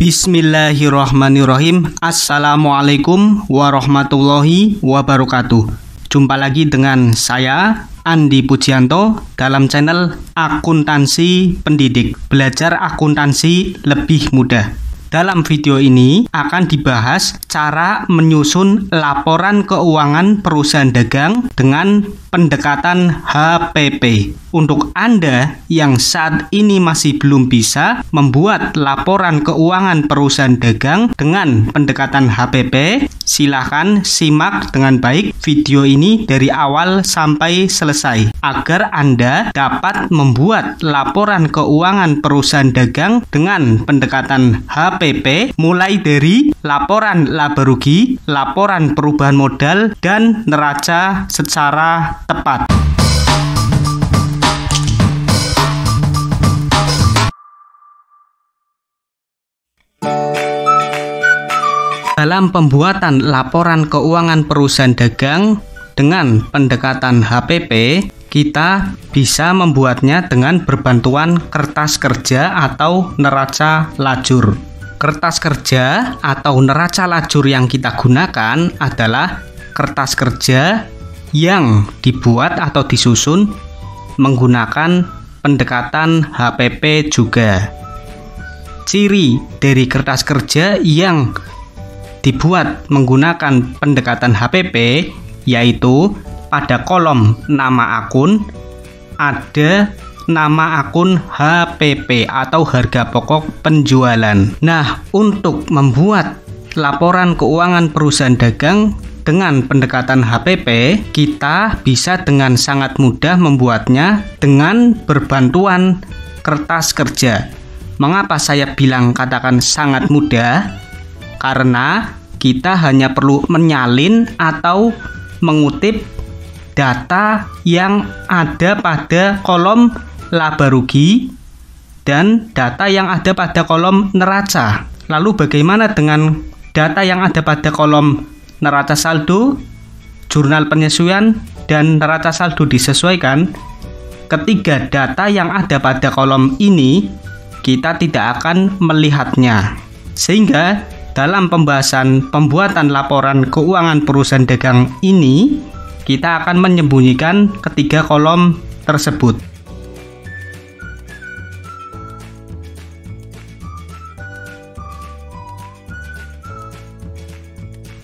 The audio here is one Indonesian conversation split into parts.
Bismillahirrahmanirrahim. Assalamualaikum warahmatullahi wabarakatuh. Jumpa lagi dengan saya Andi Pujianto dalam channel Akuntansi Pendidik. Belajar akuntansi lebih mudah. Dalam video ini akan dibahas cara menyusun laporan keuangan perusahaan dagang dengan pendekatan HPP. Untuk Anda yang saat ini masih belum bisa membuat laporan keuangan perusahaan dagang dengan pendekatan HPP, silahkan simak dengan baik video ini dari awal sampai selesai agar Anda dapat membuat laporan keuangan perusahaan dagang dengan pendekatan HPP mulai dari laporan laba rugi, laporan perubahan modal, dan neraca secara tepat. Dalam pembuatan laporan keuangan perusahaan dagang dengan pendekatan HPP, kita bisa membuatnya dengan berbantuan kertas kerja atau neraca lajur. Kertas kerja atau neraca lajur yang kita gunakan adalah kertas kerja yang dibuat atau disusun menggunakan pendekatan HPP juga. Ciri dari kertas kerja yang dibuat menggunakan pendekatan HPP yaitu pada kolom nama akun ada nama akun HPP atau harga pokok penjualan. Nah, untuk membuat laporan keuangan perusahaan dagang dengan pendekatan HPP, kita bisa dengan sangat mudah membuatnya dengan berbantuan kertas kerja. Mengapa saya bilang katakan sangat mudah? Karena kita hanya perlu menyalin atau mengutip data yang ada pada kolom laba rugi dan data yang ada pada kolom neraca. Lalu bagaimana dengan data yang ada pada kolom neraca saldo, jurnal penyesuaian, dan neraca saldo disesuaikan? Ketiga data yang ada pada kolom ini kita tidak akan melihatnya. Sehingga dalam pembahasan pembuatan laporan keuangan perusahaan dagang ini, kita akan menyembunyikan ketiga kolom tersebut.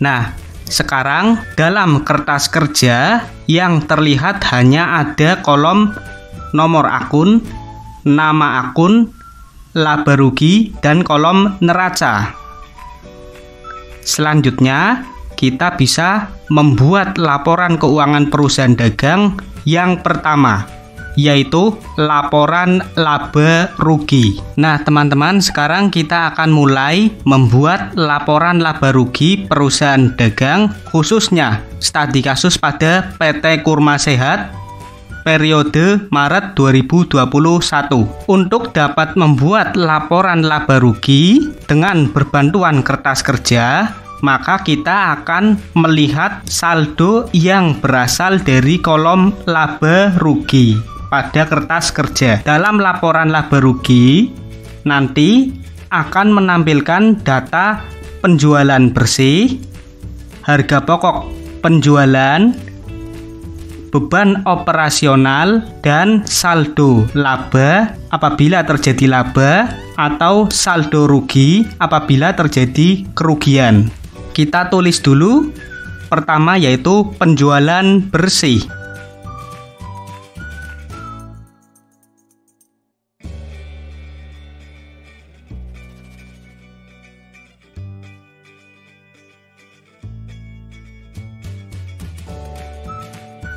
Nah, sekarang dalam kertas kerja yang terlihat hanya ada kolom nomor akun, nama akun, laba rugi, dan kolom neraca. Selanjutnya, kita bisa membuat laporan keuangan perusahaan dagang yang pertama, yaitu laporan laba rugi. Nah, teman-teman, sekarang kita akan mulai membuat laporan laba rugi perusahaan dagang, khususnya studi kasus pada PT Kurma Sehat periode Maret 2021. Untuk dapat membuat laporan laba rugi dengan berbantuan kertas kerja, maka kita akan melihat saldo yang berasal dari kolom laba rugi pada kertas kerja. Dalam laporan laba rugi nanti akan menampilkan data penjualan bersih, harga pokok penjualan, beban operasional, dan saldo laba apabila terjadi laba atau saldo rugi apabila terjadi kerugian. Kita tulis dulu pertama yaitu penjualan bersih.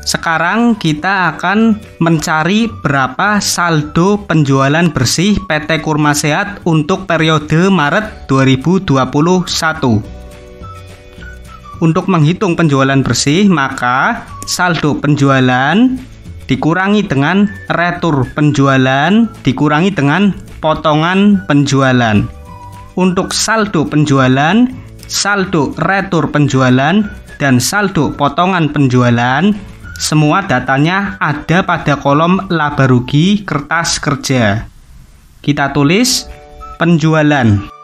Sekarang kita akan mencari berapa saldo penjualan bersih PT Kurma Sehat untuk periode Maret 2021. Untuk menghitung penjualan bersih, maka saldo penjualan dikurangi dengan retur penjualan dikurangi dengan potongan penjualan. Untuk saldo penjualan, saldo retur penjualan, dan saldo potongan penjualan, semua datanya ada pada kolom laba rugi kertas kerja. Kita tulis penjualan.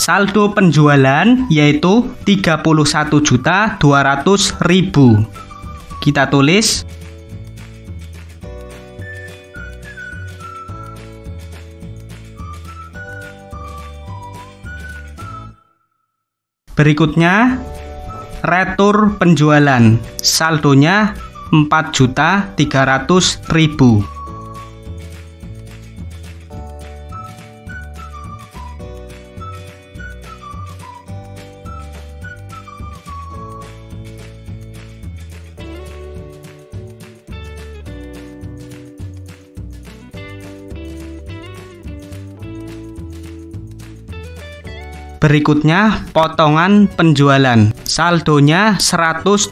saldo penjualan yaitu 31.200.000. Kita tulis berikutnya retur penjualan, saldonya 4.300.000. Berikutnya potongan penjualan, saldonya 120.000.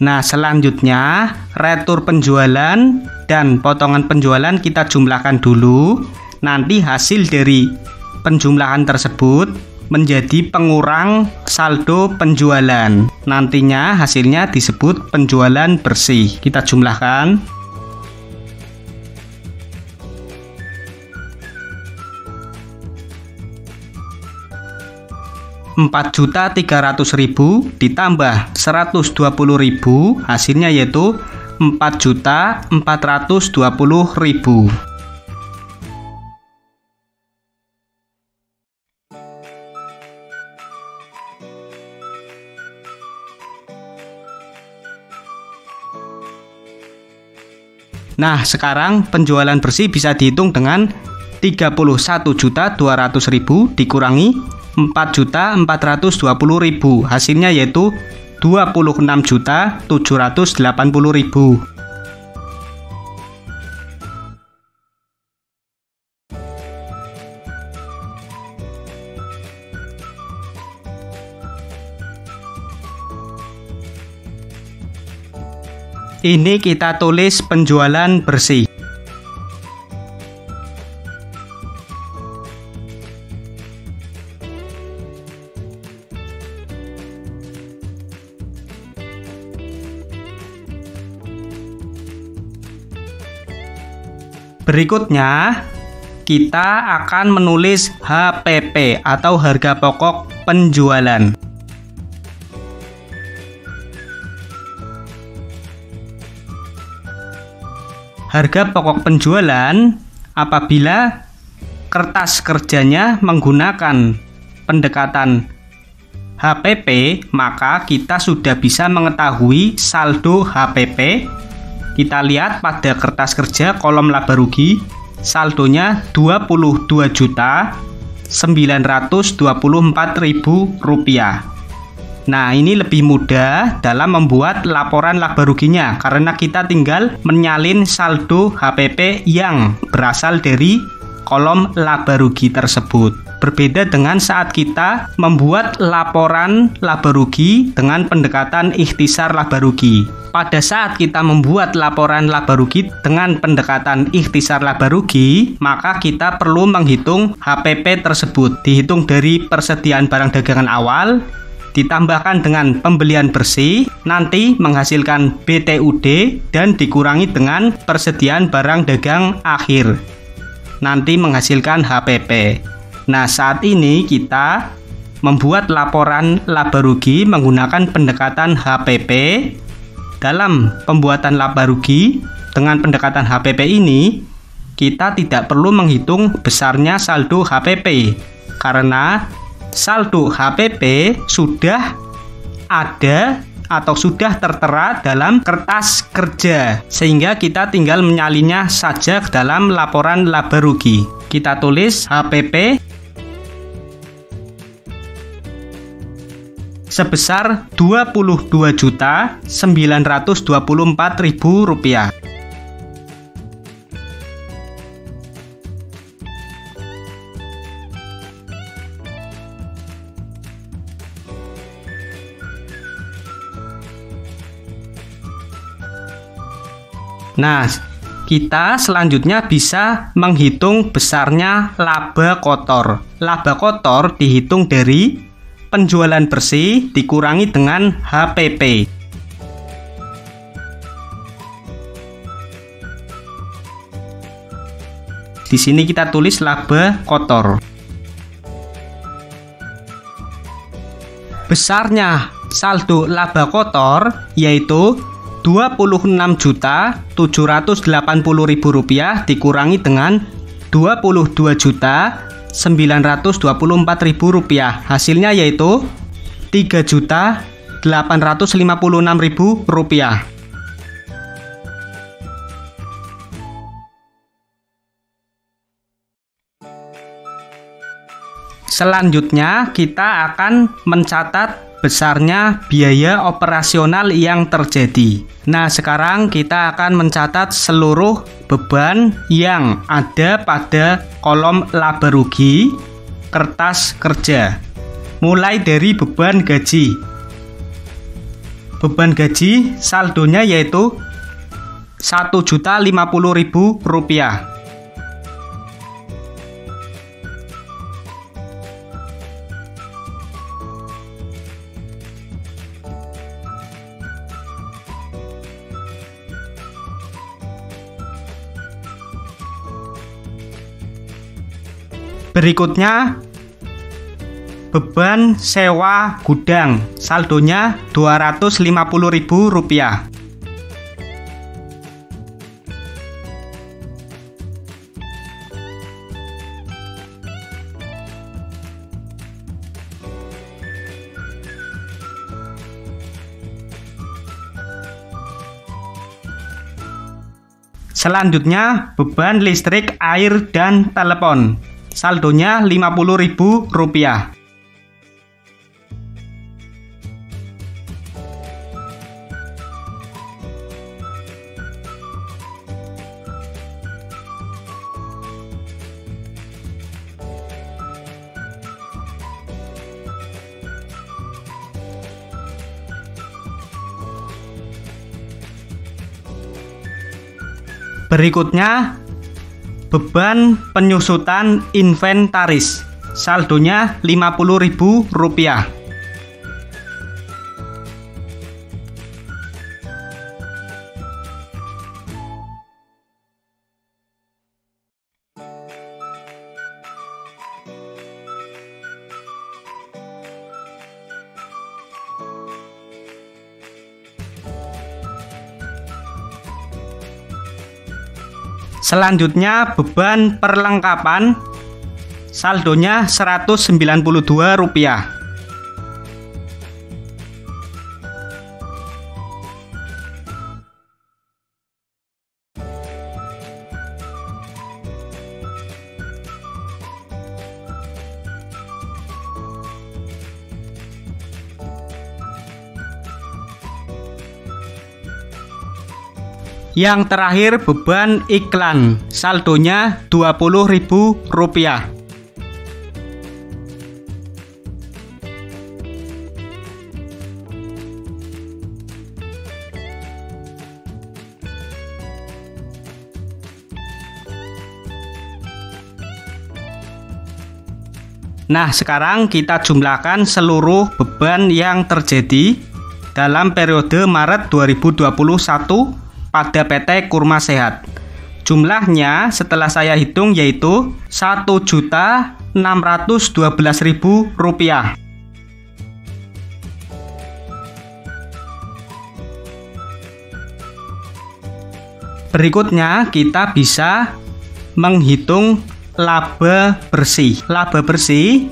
Nah, selanjutnya retur penjualan dan potongan penjualan kita jumlahkan dulu. Nanti hasil dari penjumlahan tersebut menjadi pengurang saldo penjualan. Nantinya hasilnya disebut penjualan bersih. Kita jumlahkan. 4.300.000 ditambah 120.000, hasilnya yaitu 4.420.000. Nah, sekarang penjualan bersih bisa dihitung dengan 31.200.000 dikurangi 4.420.000, hasilnya yaitu 26.780.000. Ini kita tulis penjualan bersih. Berikutnya, kita akan menulis HPP atau harga pokok penjualan. Harga pokok penjualan apabila kertas kerjanya menggunakan pendekatan HPP, maka kita sudah bisa mengetahui saldo HPP. Kita lihat pada kertas kerja kolom laba rugi, saldonya Rp22.924.000. Nah, ini lebih mudah dalam membuat laporan laba ruginya karena kita tinggal menyalin saldo HPP yang berasal dari kolom laba rugi tersebut. Berbeda dengan saat kita membuat laporan laba rugi dengan pendekatan ikhtisar laba rugi. Pada saat kita membuat laporan laba rugi dengan pendekatan ikhtisar laba rugi, maka kita perlu menghitung HPP tersebut. Dihitung dari persediaan barang dagangan awal, ditambahkan dengan pembelian bersih, nanti menghasilkan BTUD dan dikurangi dengan persediaan barang dagang akhir, nanti menghasilkan HPP. Nah, saat ini kita membuat laporan laba rugi menggunakan pendekatan HPP. Dalam pembuatan laba rugi dengan pendekatan HPP ini, kita tidak perlu menghitung besarnya saldo HPP karena saldo HPP sudah ada atau sudah tertera dalam kertas kerja, sehingga kita tinggal menyalinnya saja ke dalam laporan laba rugi. Kita tulis HPP sebesar Rp22.924.000. Nah, kita selanjutnya bisa menghitung besarnya laba kotor. Laba kotor dihitung dari penjualan bersih dikurangi dengan HPP. Di sini kita tulis laba kotor. Besarnya saldo laba kotor yaitu Rp26.780.000 dikurangi dengan Rp22.924.000. Hasilnya yaitu Rp3.856.000. Selanjutnya kita akan mencatat besarnya biaya operasional yang terjadi. Nah, sekarang kita akan mencatat seluruh beban yang ada pada kolom laba rugi kertas kerja. Mulai dari beban gaji. Beban gaji saldonya yaitu Rp1.050.000. Berikutnya beban sewa gudang, saldonya Rp250.000. Selanjutnya beban listrik, air, dan telepon, saldonya Rp50.000. Berikutnya beban penyusutan inventaris, saldonya Rp50.000. Selanjutnya beban perlengkapan, saldonya Rp192. Yang terakhir beban iklan, saldonya Rp20.000. Nah, sekarang kita jumlahkan seluruh beban yang terjadi dalam periode Maret 2021 pada PT Kurma Sehat. Jumlahnya setelah saya hitung yaitu Rp1.612.000. Berikutnya kita bisa menghitung laba bersih. Laba bersih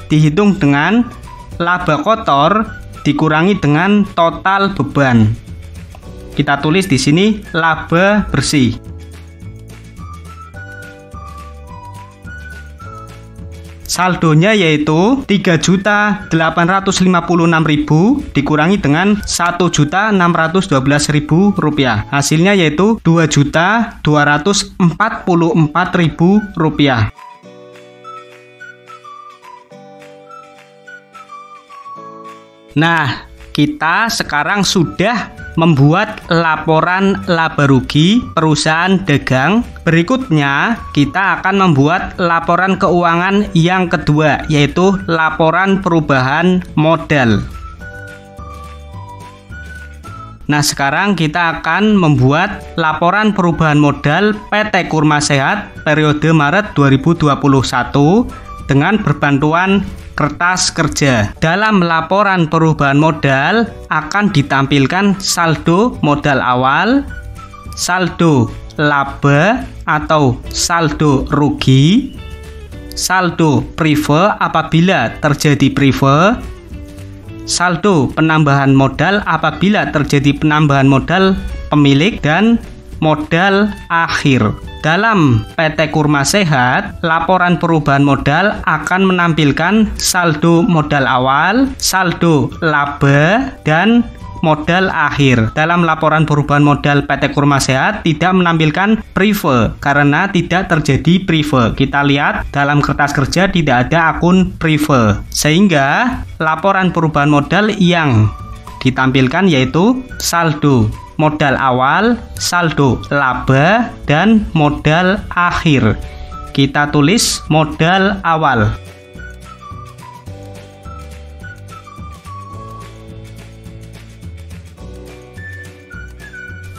dihitung dengan laba kotor dikurangi dengan total beban. Kita tulis di sini laba bersih. Saldonya yaitu Rp3.856.000 dikurangi dengan Rp1.612.000. Hasilnya yaitu Rp2.244.000. Nah, kita sekarang sudah membuat laporan laba rugi perusahaan dagang. Berikutnya, kita akan membuat laporan keuangan yang kedua, yaitu laporan perubahan modal. Nah, sekarang kita akan membuat laporan perubahan modal PT Kurma Sehat periode Maret 2021 dengan berbantuan kertas kerja. Dalam laporan perubahan modal akan ditampilkan saldo modal awal, saldo laba atau saldo rugi, saldo prive apabila terjadi prive, saldo penambahan modal apabila terjadi penambahan modal pemilik, dan modal akhir. Dalam PT Kurma Sehat, laporan perubahan modal akan menampilkan saldo modal awal, saldo laba, dan modal akhir. Dalam laporan perubahan modal PT Kurma Sehat tidak menampilkan prive karena tidak terjadi prive. Kita lihat dalam kertas kerja tidak ada akun prive, sehingga laporan perubahan modal yang ditampilkan yaitu saldo modal awal, saldo laba, dan modal akhir. Kita tulis modal awal.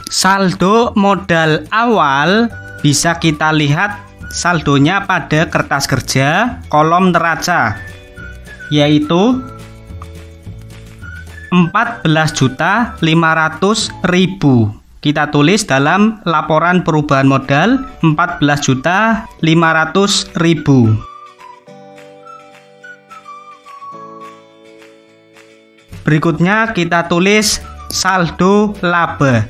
Saldo modal awal bisa kita lihat saldonya pada kertas kerja kolom neraca, yaitu 14.500.000. Kita tulis dalam laporan perubahan modal 14.500.000. Berikutnya kita tulis saldo laba.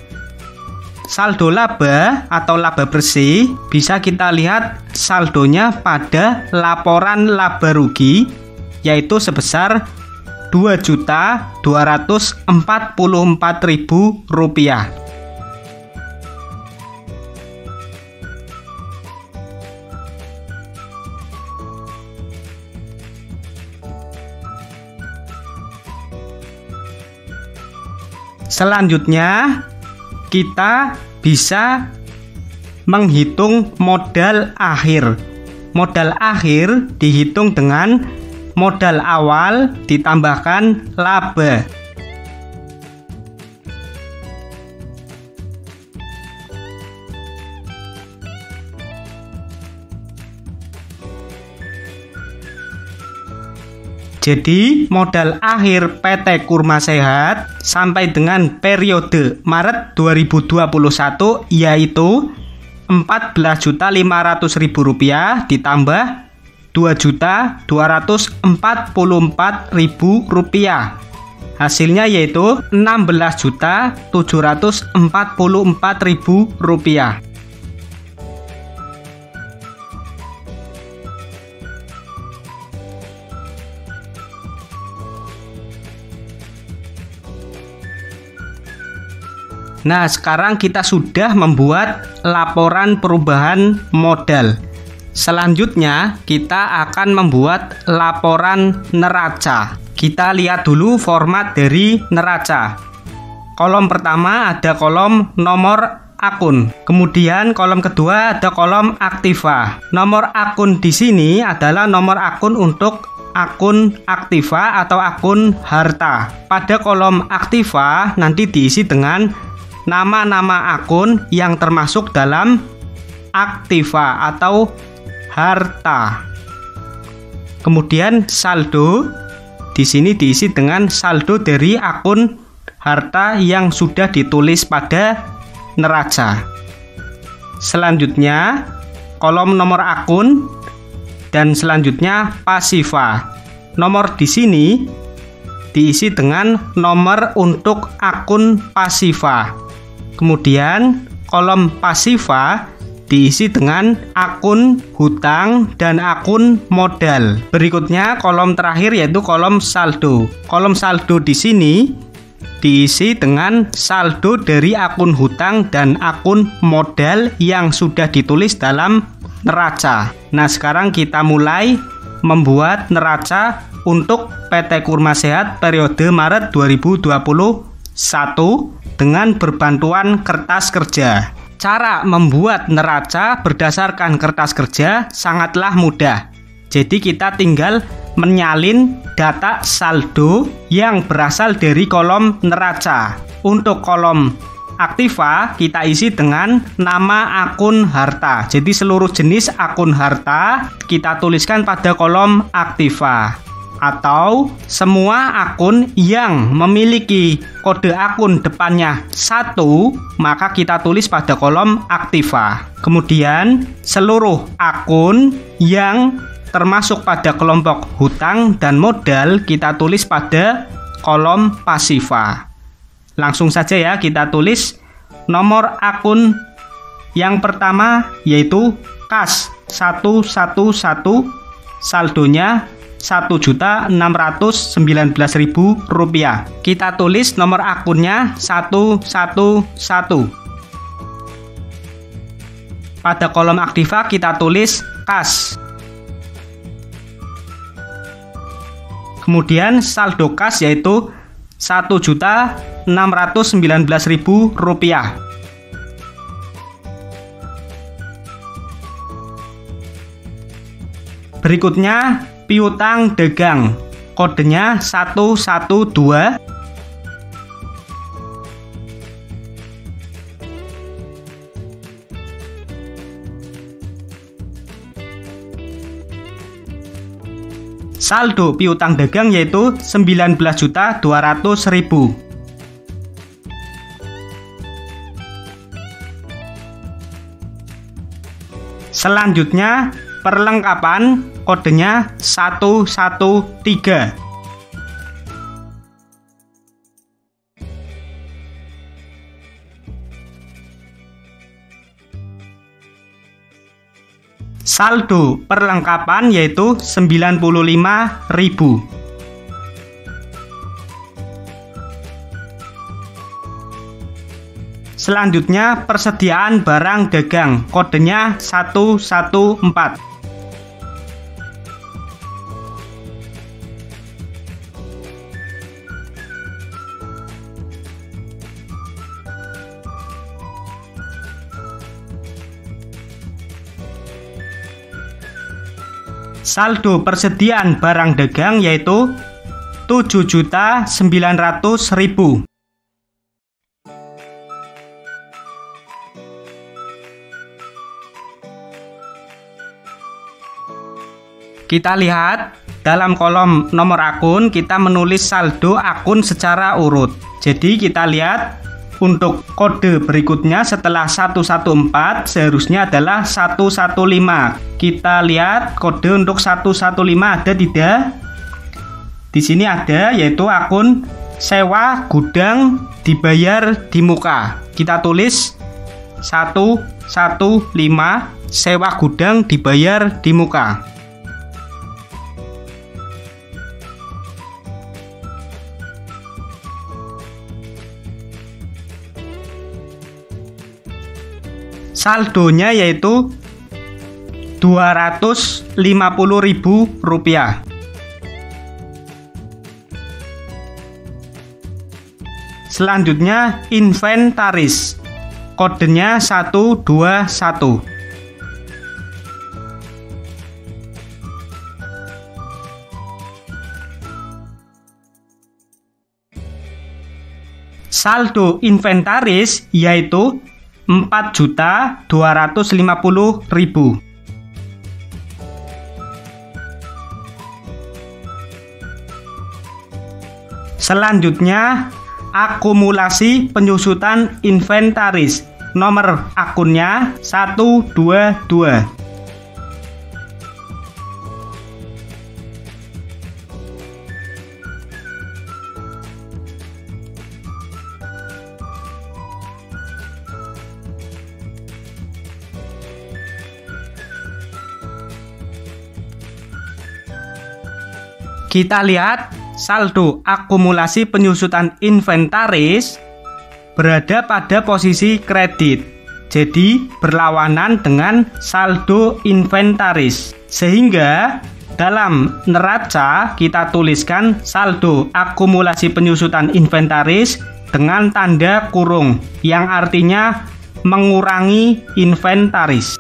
Saldo laba atau laba bersih bisa kita lihat saldonya pada laporan laba rugi, yaitu sebesar Rp2.244.000. Selanjutnya, kita bisa menghitung modal akhir. Modal akhir dihitung dengan modal awal ditambahkan laba. Jadi, modal akhir PT Kurma Sehat sampai dengan periode Maret 2021 yaitu Rp14.500.000 ditambah Rp2.244.000. Hasilnya yaitu Rp16.744.000. Nah, sekarang kita sudah membuat laporan perubahan modal. Selanjutnya, kita akan membuat laporan neraca. Kita lihat dulu format dari neraca. Kolom pertama ada kolom nomor akun. Kemudian kolom kedua ada kolom aktiva. Nomor akun di sini adalah nomor akun untuk akun aktiva atau akun harta. Pada kolom aktiva nanti diisi dengan nama-nama akun yang termasuk dalam aktiva atau harta. Kemudian saldo di sini diisi dengan saldo dari akun harta yang sudah ditulis pada neraca. Selanjutnya kolom nomor akun dan selanjutnya pasiva. Nomor di sini diisi dengan nomor untuk akun pasiva. Kemudian kolom pasiva diisi dengan akun hutang dan akun modal. Berikutnya kolom terakhir yaitu kolom saldo. Kolom saldo di sini diisi dengan saldo dari akun hutang dan akun modal yang sudah ditulis dalam neraca. Nah, sekarang kita mulai membuat neraca untuk PT Kurma Sehat periode Maret 2021 dengan berbantuan kertas kerja. Cara membuat neraca berdasarkan kertas kerja sangatlah mudah. Jadi kita tinggal menyalin data saldo yang berasal dari kolom neraca. Untuk kolom aktiva kita isi dengan nama akun harta. Jadi seluruh jenis akun harta kita tuliskan pada kolom aktiva. Atau semua akun yang memiliki kode akun depannya 1, maka kita tulis pada kolom aktiva. Kemudian seluruh akun yang termasuk pada kelompok hutang dan modal kita tulis pada kolom pasiva. Langsung saja ya, kita tulis nomor akun yang pertama yaitu kas 111, saldonya Rp1.619.000. Kita tulis nomor akunnya 111. Pada kolom aktiva kita tulis kas. Kemudian saldo kas yaitu Rp1.619.000. Berikutnya piutang dagang, kodenya 112. Saldo piutang dagang yaitu Rp19.200.000. Selanjutnya perlengkapan, kodenya 113. Saldo perlengkapan yaitu Rp95.000. Selanjutnya persediaan barang dagang, kodenya 114. Saldo persediaan barang dagang yaitu Rp7.900.000. Kita lihat dalam kolom nomor akun kita menulis saldo akun secara urut. Jadi kita lihat untuk kode berikutnya setelah 114 seharusnya adalah 115. Kita lihat kode untuk 115 ada tidak? Di sini ada, yaitu akun sewa gudang dibayar di muka. Kita tulis 115 sewa gudang dibayar di muka. Saldonya yaitu Rp250.000. Selanjutnya inventaris, kodenya 121. Saldo inventaris yaitu Rp4.250.000. Selanjutnya akumulasi penyusutan inventaris, nomor akunnya 122. Kita lihat saldo akumulasi penyusutan inventaris berada pada posisi kredit. Jadi berlawanan dengan saldo inventaris. Sehingga Dalam neraca kita tuliskan saldo akumulasi penyusutan inventaris dengan tanda kurung yang artinya mengurangi inventaris.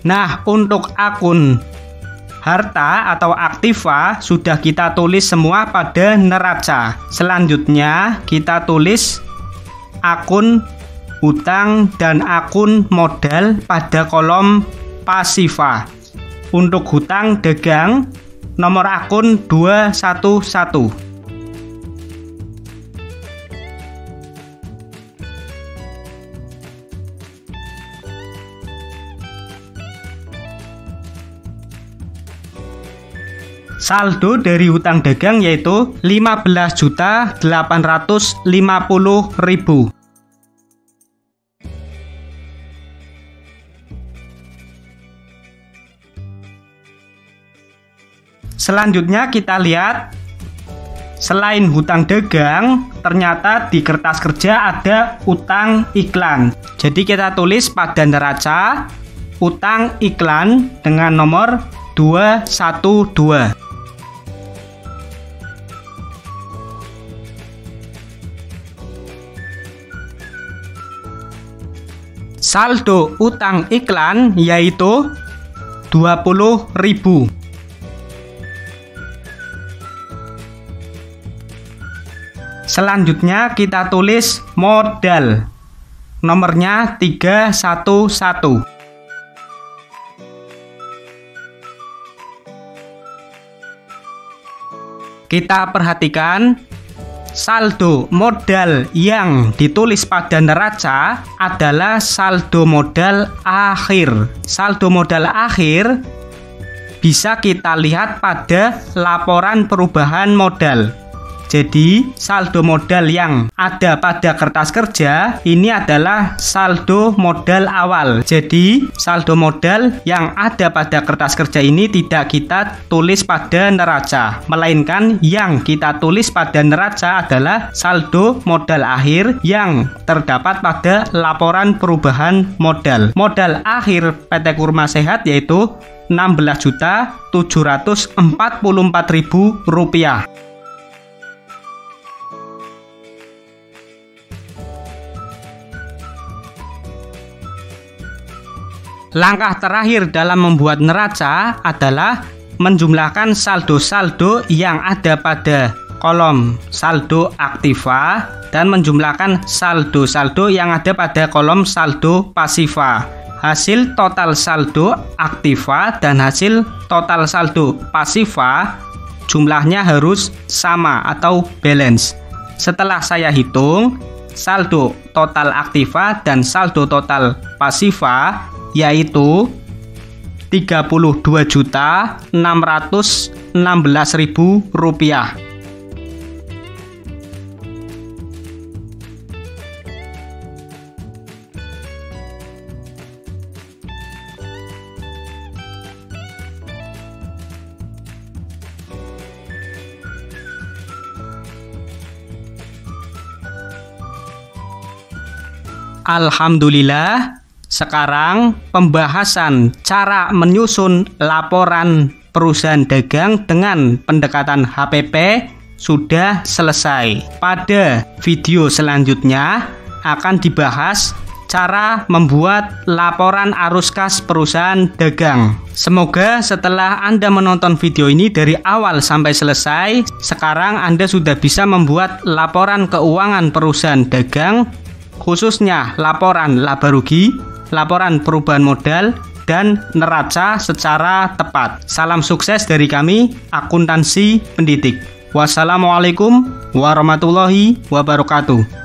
Nah, untuk akun harta atau aktiva sudah kita tulis semua pada neraca. Selanjutnya kita tulis akun hutang dan akun modal pada kolom pasiva. Untuk hutang dagang nomor akun 211. Saldo dari hutang dagang yaitu 15.850.000. Selanjutnya kita lihat, selain hutang dagang, ternyata di kertas kerja ada utang iklan. Jadi kita tulis pada neraca utang iklan dengan nomor 212. Saldo utang iklan yaitu 20.000. Selanjutnya kita tulis modal. Nomornya 311. Kita perhatikan saldo modal yang ditulis pada neraca adalah saldo modal akhir. Saldo modal akhir bisa kita lihat pada laporan perubahan modal. Jadi saldo modal yang ada pada kertas kerja ini adalah saldo modal awal. Jadi saldo modal yang ada pada kertas kerja ini tidak kita tulis pada neraca, melainkan yang kita tulis pada neraca adalah saldo modal akhir yang terdapat pada laporan perubahan modal. Modal akhir PT Kurma Sehat yaitu Rp16.744.000. Langkah terakhir dalam membuat neraca adalah menjumlahkan saldo-saldo yang ada pada kolom saldo aktiva dan menjumlahkan saldo-saldo yang ada pada kolom saldo pasiva. Hasil total saldo aktiva dan hasil total saldo pasiva jumlahnya harus sama atau balance. Setelah saya hitung, saldo total aktiva dan saldo total pasiva yaitu Rp32.616.000. Alhamdulillah, sekarang pembahasan cara menyusun laporan perusahaan dagang dengan pendekatan HPP sudah selesai. Pada video selanjutnya akan dibahas cara membuat laporan arus kas perusahaan dagang. Semoga setelah Anda menonton video ini dari awal sampai selesai, sekarang Anda sudah bisa membuat laporan keuangan perusahaan dagang, khususnya laporan laba rugi, laporan perubahan modal, dan neraca secara tepat. Salam sukses dari kami, Akuntansi Pendidik. Wassalamualaikum warahmatullahi wabarakatuh.